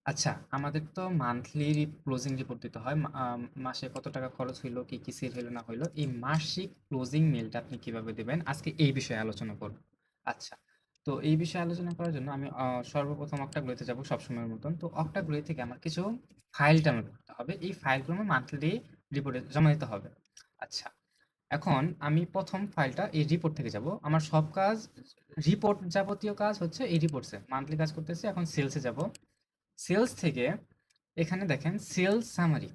আচ্ছা, আমাদের তো মান্থলি ক্লোজিং রিপোর্ট দিতে হয়। মাসে কত টাকা খরচ হইলো, কি, কি সেল হইলো না হইলো। এই মাসিক ক্লোজিং মেইলটা আপনি কিভাবে দিবেন? আজকে এই বিষয়ে আলোচনা করব। আচ্ছা, তো এই বিষয়ে আলোচনা করার জন্য আমি সর্বপ্রথম অক্টাগ্লোতে যাব সবসময়ের মতন। তো অক্টাগ্লো থেকে আমার কিছু ফাইল ডাউনলোড করতে হবে। এই ফাইলগুলো আমার মান্থলি রিপোর্টে জমা দিতে হবে। আচ্ছা, এখন আমি ১ম ফাইলটা এই রিপোর্ট থেকে যাব। আমার সব কাজ রিপোর্ট যাবতীয় কাজ হচ্ছে এই রিপোর্টসে। মান্থলি কাজ করতেছি, এখন সেলসে যাব। সেলস থেকে এখানে দেখেন সেলস সামারি।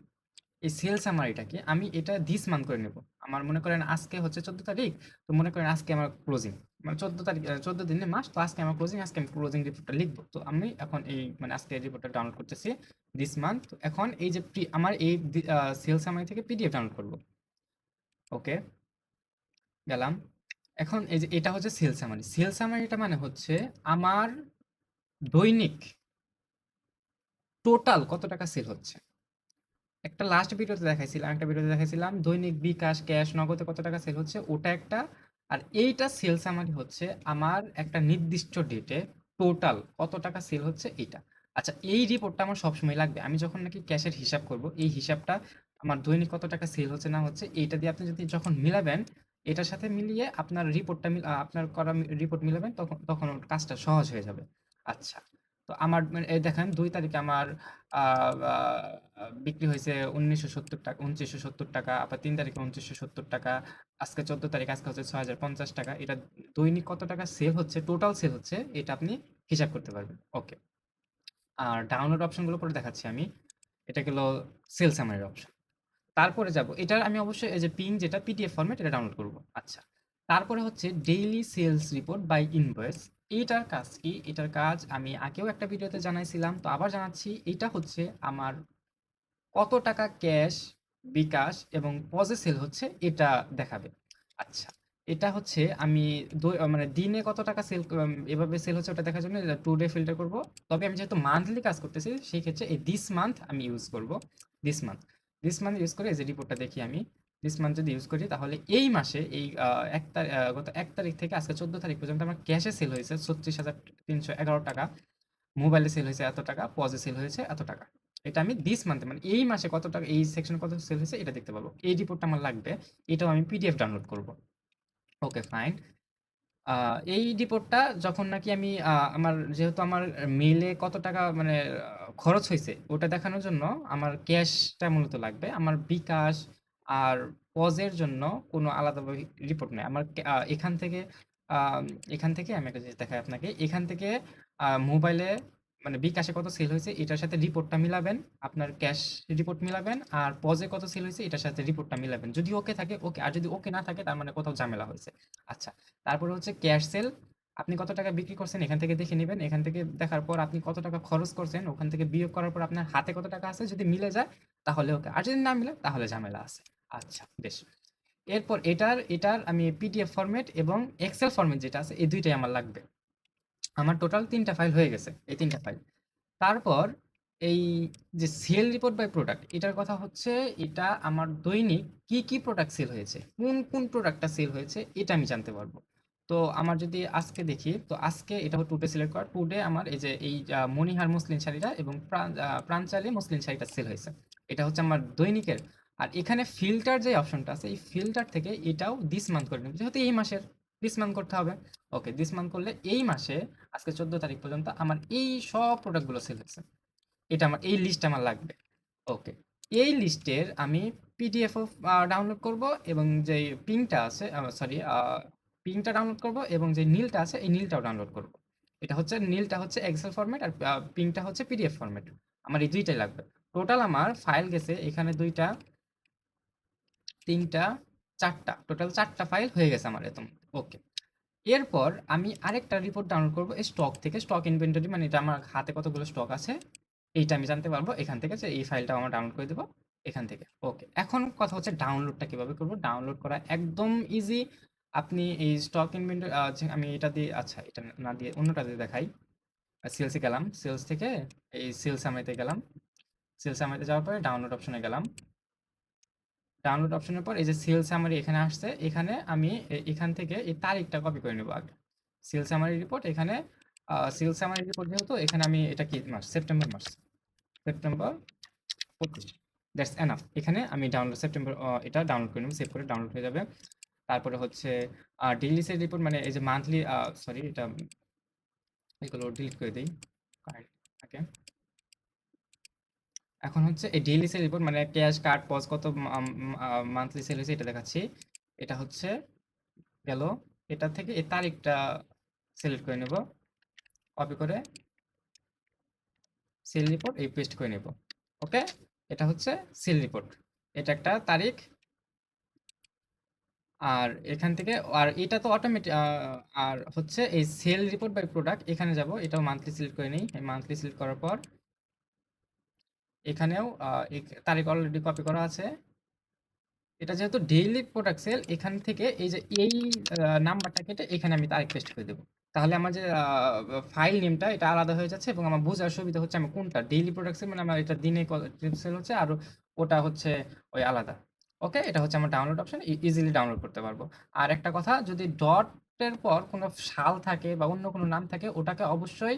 এই সেলস সামারিটাকে আমি এটা দিস মান্থ করে নেব। আমার মনে করেন আজকে হচ্ছে ১৪ তারিখ, তো মনে করেন আজকে আমার ক্লোজিং। মানে ১৪ তারিখ ১৪ দিনের মাস, তো আজকে আমার ক্লোজিং, আজকে আমি ক্লোজিং রিপোর্টটা লিখব। তো আমি এখন এই মানে আজকে এই রিপোর্টটা ডাউনলোড করতেছি দিস মান্থ। এখন এই যে আমার এই সেলস সামারি থেকে পিডিএফ ডাউনলোড করব। ওকে, গেলাম। এখন এই যে এটা হচ্ছে সেলস সামারি। সেলস সামারিটা মানে হচ্ছে আমার দৈনিক টোটাল কত টাকা সেল হচ্ছে। একটা লাস্ট ভিডিওতে দেখাইছিলাম, একটা ভিডিওতে দেখাইছিলাম দৈনিক বিকাশ, ক্যাশ, নগদে কত টাকা সেল হচ্ছে, ওটা একটা। আর এইটা সেল সামারি হচ্ছে আমার একটা নির্দিষ্ট ডেটে টোটাল কত টাকা সেল হচ্ছে এইটা। আচ্ছা, এই রিপোর্টটা আমার সবসময় লাগবে। আমি যখন নাকি ক্যাশের হিসাব করব, এই হিসাবটা আমার দৈনিক কত টাকা সেল হচ্ছে না হচ্ছে এইটা দিয়ে আপনি যদি যখন মিলাবেন, এটার সাথে মিলিয়ে আপনার রিপোর্টটা আপনার করা রিপোর্ট মিলাবেন, তখন তখন ওর কাজটা সহজ হয়ে যাবে। আচ্ছা, তো আমার মানে এই দেখেন ২ তারিখে আমার আ আ বিক্রি হইছে ৳১৯৭০, ৳২৯৭০। আবার ৩ তারিখে ৳২৯৭০। আজকে ১৪ তারিখ, আজকে হচ্ছে ৳৬০৫০। এটা দৈনিক কত টাকা সেল হচ্ছে, টোটাল সেল হচ্ছে, এটা আপনি হিসাব করতে পারবেন। ওকে। আর ডাউনলোড অপশনগুলো পরে দেখাচ্ছি আমি। এটা গেল সেল সামারির অপশন। তারপরে যাব, এটার আমি অবশ্যই এই যে পিং যেটা পিডিএফ ফরম্যাট, এটা ডাউনলোড করব। আচ্ছা, তারপরে হচ্ছে daily sales report by invoice. এটার কাজ কি? এটার কাজ আমি আগেও একটা ভিডিওতে জানাইছিলাম, তো আবার জানাচ্ছি। এটা হচ্ছে আমার কত টাকা ক্যাশ, বিকাশ এবং পজে সেল হচ্ছে এটা দেখাবে। আচ্ছা, এটা হচ্ছে আমি মানে দিনে কত টাকা সেল এভাবে সেল হচ্ছে ওটা দেখার জন্য টু ডে ফিল্টার করব। তবে আমি যেহেতু মান্থলি কাজ করতেছি, সেই ক্ষেত্রে এই দিস মান্থ আমি ইউজ করব। This month this month use করে এই যে রিপোর্টটা দেখি আমি। দিস মান্থ যদি ইউজ করি, তাহলে এই মাসে এই গত ১ তারিখ থেকে আজকে ১৪ তারিখ পর্যন্ত আমার ক্যাশে সেল হয়েছে ৩৬,৩১১ টাকা। মোবাইলে সেল হয়েছে এত টাকা, পজে সেল হয়েছে এত টাকা। এটা আমি দিস মান্থে মানে এই মাসে কত টাকা এই সেকশনে কত সেল হয়েছে এটা দেখতে পাবো। এই রিপোর্টটা আমার লাগবে। এটাও আমি পিডিএফ ডাউনলোড করব। ওকে, ফাইন। আ এই রিপোর্টটা যখন নাকি আমি আমার যেহেতু আমার মেইলে কত টাকা মানে খরচ হইছে ওটা দেখানোর জন্য আমার ক্যাশটা মূলত লাগবে। আমার বিকাশ আর পজের জন্য কোনো আলাদাভাবে রিপোর্ট নাই। আমার আম এখান থেকে আমি একটা জিনিস দেখাই আপনাকে। এখান থেকে মোবাইলে মানে বিকাশে কত সেল হইছে এটার সাথে রিপোর্টটা মিলাবেন। আপনার ক্যাশ রিপোর্ট মিলাবেন। আর পজে কত সেল হইছে এটার সাথে রিপোর্টটা মিলাবেন। যদি ওকে থাকে ওকে, আর যদি ওকে না থাকে তার মানে কোথাও ঝামেলা হইছে। আচ্ছা, তারপরে হচ্ছে ক্যাশ সেল। আপনি কত টাকা বিক্রি করছেন এখান থেকে দেখে নিবেন। এখান থেকে দেখার পর আপনি কত টাকা খরচ করছেন ওখান থেকে বিয়োগ করার পর আপনার হাতে কত টাকা আছে, যদি মিলে যায় তাহলে ওকে। আর যদি না মিলে তাহলে ঝামেলা আছে। আচ্ছা, বেশ। এরপর এটার আমি পিডিএফ ফরম্যাট এবং এক্সেল ফরম্যাট যেটা আছে এই ২ টাই আমার লাগবে। আমার টোটাল ৩ টা ফাইল হয়ে গেছে। এই ৩ টা ফাইল। তারপর এই যে সেল রিপোর্ট বাই প্রোডাক্ট এটার কথা হচ্ছে, এটা আমার দৈনিক কি, কি প্রোডাক্ট সেল হয়েছে, কোন, কোন প্রোডাক্টটা সেল হয়েছে এটা আমি জানতে পারবো। তো আমার যদি আজকে দেখি, তো আজকে এটা টুডে সিলেক্ট করা। টুডে আমার এই যে এই মনিহার মসলিন শাড়িটা এবং প্রাঞ্চালি মসলিন শাড়িটা সেল হয়েছে। এটা হচ্ছে আমার দৈনিকের। আর এখানে ফিল্টার যে অপশনটা আছে এই ফিল্টার থেকে এটাও দিস মান্থ করে নেব। যেহেতু এই মাসের দিস মান্থ করতে হবে। ওকে, দিস মান্থ করলে এই মাসে আজকে ১৪ তারিখ পর্যন্ত আমার এই সব প্রোডাক্টগুলো সেল হয়েছে। এটা আমার এই লিস্ট আমার লাগবে। ওকে, এই লিস্টের আমি পিডিএফও ডাউনলোড করব এবং যে পিংটা আছে সরি পিংটা ডাউনলোড করব এবং যে নীলটা আছে এই নীলটাও ডাউনলোড করব। এটা হচ্ছে নীলটা হচ্ছে এক্সেল ফরম্যাট আর পিংটা হচ্ছে পিডিএফ ফরম্যাট। আমার এই দুইটাই লাগবে। টোটাল আমার ফাইল গেছে এখানে দুইটা, তিনটা, চারটা, টোটাল চারটা ফাইল হয়ে গেছে আমার এত। ওকে, এরপর আমি আরেকটা রিপোর্ট ডাউনলোড করব স্টক থেকে। স্টক ইনভেন্টরি মানে এটা আমার হাতে কতগুলো স্টক আছে এইটা আমি জানতে পারবো এখান থেকে, যে এই ফাইলটাও আমরা ডাউনলোড করে দেবো এখান থেকে। ওকে, এখন কথা হচ্ছে ডাউনলোডটা কিভাবে করব। ডাউনলোড করা একদম ইজি। আপনি এই স্টক ইনভেন্টরি আমি এটা দিয়ে, আচ্ছা এটা না দিয়ে অন্যটা দিয়ে দেখাই। সেলসে গেলাম, সেলস থেকে এই সেলস সামারিতে গেলাম। সেলস সামারিতে যাওয়ার পরে ডাউনলোড অপশনে গেলাম। ডাউনলোড অপশনের পর এই যে সেল সামারি এখানে আসছে, এখানে আমি এখান থেকে এই তারিখটা কপি করে নেব আগে। সেল সামারি রিপোর্ট এখানে সেল সামারি রিপোর্ট যেহেতু এখানে আমি এটা কি মাস, সেপ্টেম্বর মাস। September 25, that's enough. এখানে আমি ডাউনলোড সেপ্টেম্বর এটা ডাউনলোড করে নেব, সেভ করে ডাউনলোড হয়ে যাবে। তারপরে হচ্ছে ডেইলি সেল রিপোর্ট, মানে এই যে মান্থলি, সরি এটা এগুলো ডিলিট করে দিই। ওকে, এখন হচ্ছে এই ডেইলি সেল রিপোর্ট মানে ক্যাশ, কার্ড, পজ কত মান্থলি সেল হয়েছে এটা দেখাচ্ছি। এটা হচ্ছে গেল, এটা থেকে এই তারিখটা সিলেক্ট করে নেব, কপি করে সেল রিপোর্ট এই পেস্ট করে নেব। ওকে, এটা হচ্ছে সেল রিপোর্ট, এটা একটা তারিখ। আর এখান থেকে, আর এটা তো অটোমেটিক, আর হচ্ছে এই সেল রিপোর্ট বাই প্রোডাক্ট এখানে যাব, এটাও মান্থলি সিলেক্ট করে নিই। মান্থলি সিলেক্ট করার পর এখানেও তারিখ অলরেডি কপি করা আছে। এটা যেহেতু ডেইলি প্রোডাক্ট সেল, এখান থেকে এই যে এই নাম্বারটা কেটে এখানে আমি তারিখ পেস্ট করে দেবো। তাহলে আমার যে ফাইল নেমটা এটা আলাদা হয়ে যাচ্ছে, এবং আমার বোঝার সুবিধা হচ্ছে আমি কোনটা ডেইলি প্রোডাক্ট সেল মানে আমার এটা দিনে সেল হচ্ছে, আর ওটা হচ্ছে ওই আলাদা। ওকে, এটা হচ্ছে আমার ডাউনলোড অপশন, ইজিলি ডাউনলোড করতে পারবো। আর একটা কথা, যদি ডটের পর কোনো সাল থাকে বা অন্য কোনো নাম থাকে, ওটাকে অবশ্যই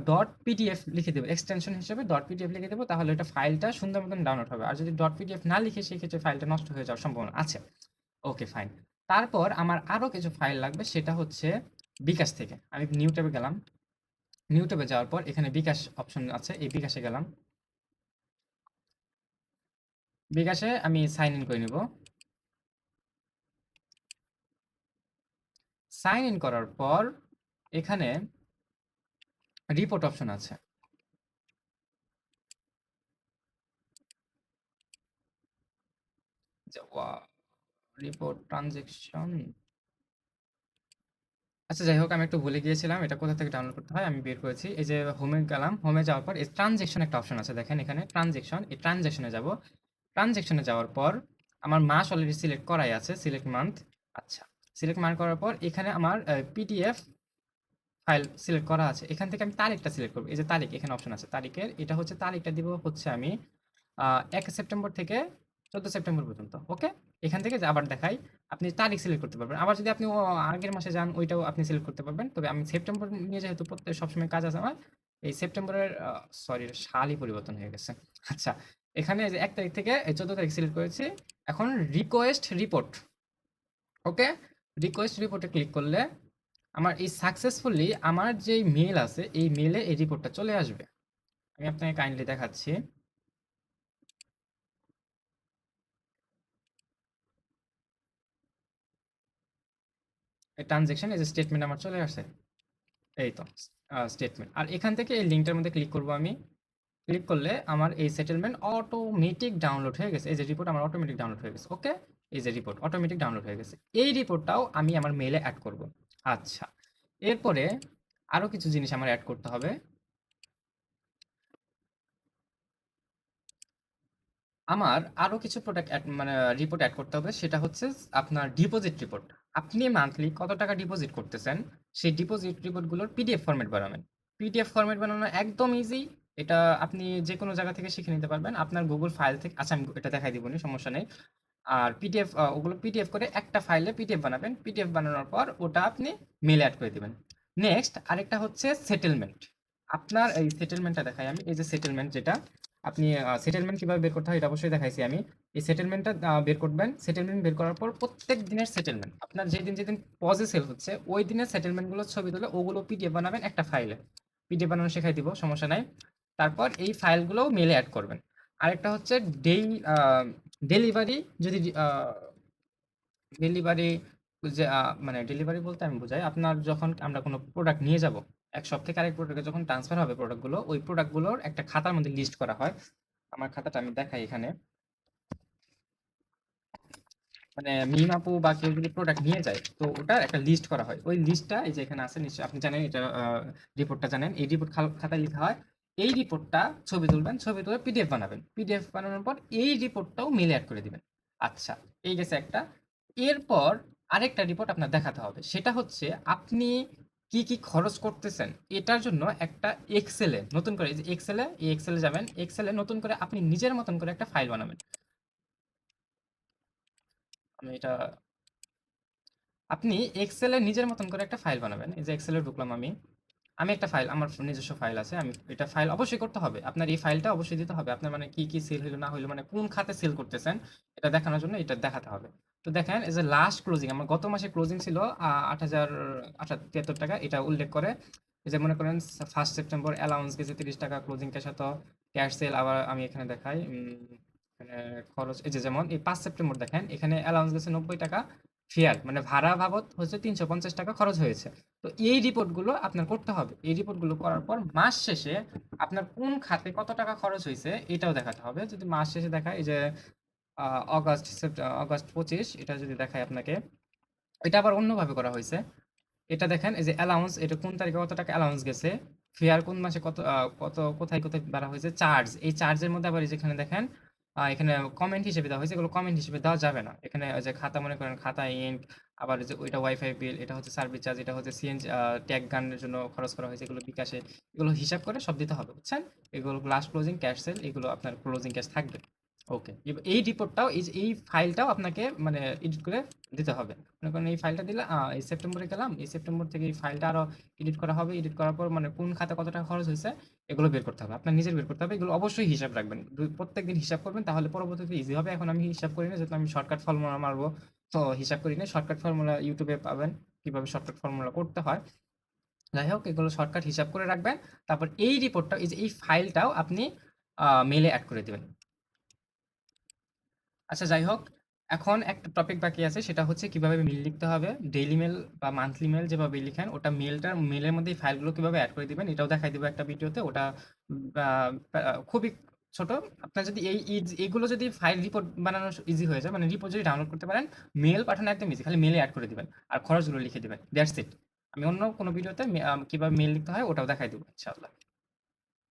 ডট পিডিএফ লিখে দেবো, এক্সটেনশন হিসেবে ডট পিডিএফ লিখে দেবো, তাহলে এটা ফাইলটা সুন্দর মতন ডাউনলোড হবে। আর যদি ডট পিডিএফ না লিখে, সেই ক্ষেত্রে ফাইলটা নষ্ট হয়ে যাওয়ার সম্ভাবনা আছে। ওকে, ফাইন। তারপর আমার আরো কিছু ফাইল লাগবে, সেটা হচ্ছে বিকাশ থেকে। আমি নিউ ট্যাবে গেলাম, নিউ ট্যাবে যাওয়ার পর এখানে বিকাশ অপশন আছে, এই বিকাশে গেলাম। বিকাশে আমি সাইন ইন করে নিব। সাইন ইন করার পর এখানে রিপোর্ট অপশন আছে, রিপোর্ট ট্রানজেকশন। আচ্ছা, যাই হোক, আমি একটু ভুলে গিয়েছিলাম এটা কোথা থেকে ডাউনলোড করতে হয়, আমি বের করেছি। এই যে হোমে গেলাম, হোমে যাওয়ার পর এই ট্রানজেকশন একটা অপশন আছে, দেখেন এখানে ট্রানজেকশন, এই ট্রানজেকশনে যাব। ট্রানজেকশনে যাওয়ার পর আমার মাস অলরেডি সিলেক্ট করাই আছে, সিলেক্ট মান্থ। আচ্ছা, সিলেক্ট মান্থ করার পর এখানে আমার পিডিএফ ফাইল সিলেক্ট করা আছে, এখান থেকে আমি তারিখটা সিলেক্ট করবো। এই যে তারিখ এখানে অপশন আছে তারিখের, এটা হচ্ছে তারিখটা দিব হচ্ছে আমি 1 সেপ্টেম্বর থেকে 14 সেপ্টেম্বর পর্যন্ত। ওকে, এখান থেকে যে আবার দেখাই, আপনি তারিখ সিলেক্ট করতে পারবেন। আবার যদি আপনি আগের মাসে যান, ওইটাও আপনি সিলেক্ট করতে পারবেন। তবে আমি সেপ্টেম্বর নিয়ে যেহেতু প্রত্যেক সবসময় কাজ আছে আমার, এই সেপ্টেম্বরের সরি সালই পরিবর্তন হয়ে গেছে। আচ্ছা, এখানে যে 1 তারিখ থেকে 14 তারিখ সিলেক্ট করেছি। এখন রিকোয়েস্ট রিপোর্ট। ওকে, রিকোয়েস্ট রিপোর্টে ক্লিক করলে আমার এই সাকসেসফুলি আমার যে মেল আছে, এই মেলে এই রিপোর্টটা চলে আসবে। আমি আপনাকে কাইন্ডলি দেখাচ্ছি। এই ট্রানজেকশন, এই যে স্টেটমেন্ট আমার চলে আসছে, এই তো স্টেটমেন্ট। আর এখান থেকে এই লিঙ্কটার মধ্যে ক্লিক করব আমি। ক্লিক করলে আমার এই সেটেলমেন্ট অটোমেটিক ডাউনলোড হয়ে গেছে, এই যে রিপোর্ট আমার অটোমেটিক ডাউনলোড হয়ে গেছে। ওকে, এই যে রিপোর্ট অটোমেটিক ডাউনলোড হয়ে গেছে, এই রিপোর্টটাও আমি আমার মেলে অ্যাড করব। আচ্ছা, এরপরে আরো কিছু জিনিস আমার অ্যাড করতে হবে। আমার আরো কিছু প্রোডাক্ট মানে রিপোর্ট অ্যাড করতে হবে, সেটা হচ্ছে আপনার ডিপোজিট রিপোর্ট। আপনি মান্থলি কত টাকা ডিপোজিট করতেছেন, সেই ডিপোজিট রিপোর্টগুলোর পিডিএফ ফরম্যাট বানাবেন। পিডিএফ ফরম্যাট বানানো একদম ইজি, এটা আপনি যে কোনো জায়গা থেকে শিখে নিতে পারবেন আপনার গুগল ফাইল থেকে। আচ্ছা, আমি এটা দেখাই দিব নি, সমস্যা নেই। আর পিডিএফ, ওগুলো পিডিএফ করে একটা ফাইলে পিডিএফ বানাবেন। পিডিএফ বানানোর পর ওটা আপনি মেলে অ্যাড করে দিবেন। নেক্সট আরেকটা হচ্ছে সেটেলমেন্ট। আপনার এই সেটেলমেন্টটা দেখাই আমি, এই যে সেটেলমেন্ট, যেটা আপনি সেটেলমেন্ট কিভাবে বের করতে হয় এটা অবশ্যই দেখাইছি আমি। এই সেটেলমেন্টটা বের করবেন। সেটেলমেন্ট বের করার পর প্রত্যেক দিনের সেটেলমেন্ট, আপনার যেদিন যেদিন পজে সেল হচ্ছে ওই দিনের সেটেলমেন্টগুলো ছবি তুলে ওগুলো পিডিএফ বানাবেন একটা ফাইলে। পিডিএফ বানানো শেখাই দিব, সমস্যা নাই। তারপর এই ফাইলগুলো মেলে অ্যাড করবেন। আরেকটা হচ্ছে ডেলিভারি, যদি ডেলিভারি, যে মানে ডেলিভারি বলতে আমি বোঝাই আপনার যখন আমরা কোনো প্রোডাক্ট নিয়ে যাব, এক শপ থেকে আরেক প্রোডাক্টে যখন ট্রান্সফার হবে প্রোডাক্টগুলো, ওই প্রোডাক্টগুলোর একটা খাতার মধ্যে লিস্ট করা হয়। আমার খাতাটা আমি দেখাই এখানে। মানে মিম আপু বা কেউ যদি প্রোডাক্ট নিয়ে যায়, তো ওটার একটা লিস্ট করা হয়। ওই লিস্টটা এই যে এখানে আছে, নিশ্চয়ই আপনি জানেন এটা, রিপোর্টটা জানেন। এই রিপোর্ট খাতায় লিখা হয়। এই রিপোর্টটা ছবি তুলবেন, ছবি তুলে পিডিএফ বানাবেন। পিডিএফ বানানোর পর এই রিপোর্টটাও মেলে অ্যাড করে দিবেন। আচ্ছা, এই গেছে একটা। এরপর আরেকটা রিপোর্ট আপনার দেখাতে হবে, সেটা হচ্ছে আপনি কি কি খরচ করতেছেন এটার জন্য একটা এক্সেলে নতুন করে, এই যে এক্সেলে, এই এক্সেলে যাবেন। এক্সেলে নতুন করে আপনি নিজের মতন করে একটা ফাইল বানাবেন। আমি এটা, আপনি এক্সেলে নিজের মতন করে একটা ফাইল বানাবেন। এই যে এক্সেলে ঢুকলাম আমি। আমি একটা ফাইল, আমার নিজস্ব ফাইল আছে। আমি এটা ফাইল অবশ্যই করতে হবে। আপনার এই ফাইলটা অবশ্যই দিতে হবে। আপনার মানে কি সেল হইলো না হইলো, মানে কোন খাতে সেল করতেছেন এটা দেখানোর জন্য এটা দেখাতে হবে। তো দেখেন এই যে লাস্ট ক্লোজিং আমার গত মাসে ক্লোজিং ছিল ৮,০৭৩ টাকা। এটা উল্লেখ করে এই যে মনে করেন 1 সেপ্টেম্বর অ্যালাউন্স গেছে ৩০ টাকা, ক্লোজিং ক্যাশ এত, ক্যাশ সেল আবার আমি এখানে দেখাই। এখানে খরচ এই যে যেমন এই ৫ সেপ্টেম্বর দেখেন এখানে অ্যালাউন্স গেছে ৯০ টাকা, ফেয়ার মানে ভাড়া বাবদ হচ্ছে ৩৫০ টাকা খরচ হয়েছে। তো এই রিপোর্টগুলো আপনার করতে হবে। এই রিপোর্টগুলো করার পর মাস শেষে আপনার কোন খাতে কত টাকা খরচ হয়েছে এটাও দেখাতে হবে। যদি মাস শেষে দেখায় এই যে অগাস্ট ২৫ এটা যদি দেখায় আপনাকে, এটা আবার অন্যভাবে করা হয়েছে। এটা দেখেন এই যে অ্যালাউন্স, এটা কোন তারিখে কত টাকা অ্যালাউন্স গেছে, ফেয়ার কোন মাসে কত কোথায় কোথায় বাড়া হয়েছে, চার্জ, এই চার্জের মধ্যে আবার এই যেখানে দেখেন এখানে কমেন্ট হিসেবে দেওয়া হয়েছে, এগুলো কমেন্ট হিসেবে দেওয়া যাবে না। এখানে ওই যে খাতা মনে করেন খাতা ইঙ্ক, আবার যে ওইটা ওয়াইফাই বিল, এটা হচ্ছে সার্ভিস চার্জ, এটা হচ্ছে সিএনজি ট্যাগ গানের জন্য খরচ করা হয়েছে, এগুলো বিকাশে, এগুলো হিসাব করে সব দিতে হবে, বুঝছেন? এগুলো লাস্ট ক্লোজিং ক্যাশ সেল, এগুলো আপনার ক্লোজিং ক্যাশ থাকবে। ওকে, এই রিপোর্টটাও এই ফাইলটাও আপনাকে মানে এডিট করে দিতে হবে। মনে করেন এই ফাইলটা দিলে এই সেপ্টেম্বরে গেলাম, এই সেপ্টেম্বর থেকে এই ফাইলটা আরো এডিট করা হবে। এডিট করার পর মানে কোন খাতে কত টাকা খরচ হয়েছে এগুলো বের করতে হবে, আপনার নিজের বের করতে হবে। এগুলো অবশ্যই হিসাব রাখবেন, প্রত্যেকদিন হিসাব করবেন, তাহলে পরবর্তীতে ইজি হবে। এখন আমি হিসাব করি না, যেহেতু আমি শর্টকাট ফর্মুলা মারবো, তো হিসাব করি না। শর্টকাট ফর্মুলা ইউটিউবে পাবেন কিভাবে শর্টকাট ফর্মুলা করতে হয়। যাই হোক, এগুলো শর্টকাট হিসাব করে রাখবেন। তারপর এই রিপোর্টটা, এই যে এই ফাইলটাও আপনি মেলে অ্যাড করে দিবেন। আচ্ছা যাই হোক, এখন একটা টপিক বাকি আছে, সেটা হচ্ছে কিভাবে মেল লিখতে হবে। ডেইলি মেল বা মান্থলি মেল যেভাবে লিখেন, ওটা মেলের মধ্যে এই ফাইলগুলো কিভাবে অ্যাড করে দিবেন এটাও দেখাই দিব একটা ভিডিওতে। ওটা খুবই ছোট। আপনার যদি এইগুলো যদি ফাইল রিপোর্ট বানানো ইজি হয়ে যায়, মানে রিপোর্ট যদি ডাউনলোড করতে পারেন, মেল পাঠানো একদম ইজি, খালি মেলে অ্যাড করে দিবেন আর খরচগুলো লিখে দিবেন, দ্যাটস ইট। আমি অন্য কোনো ভিডিওতে কিভাবে মেল লিখতে হয় ওটাও দেখাই দেবো ইনশাআল্লাহ।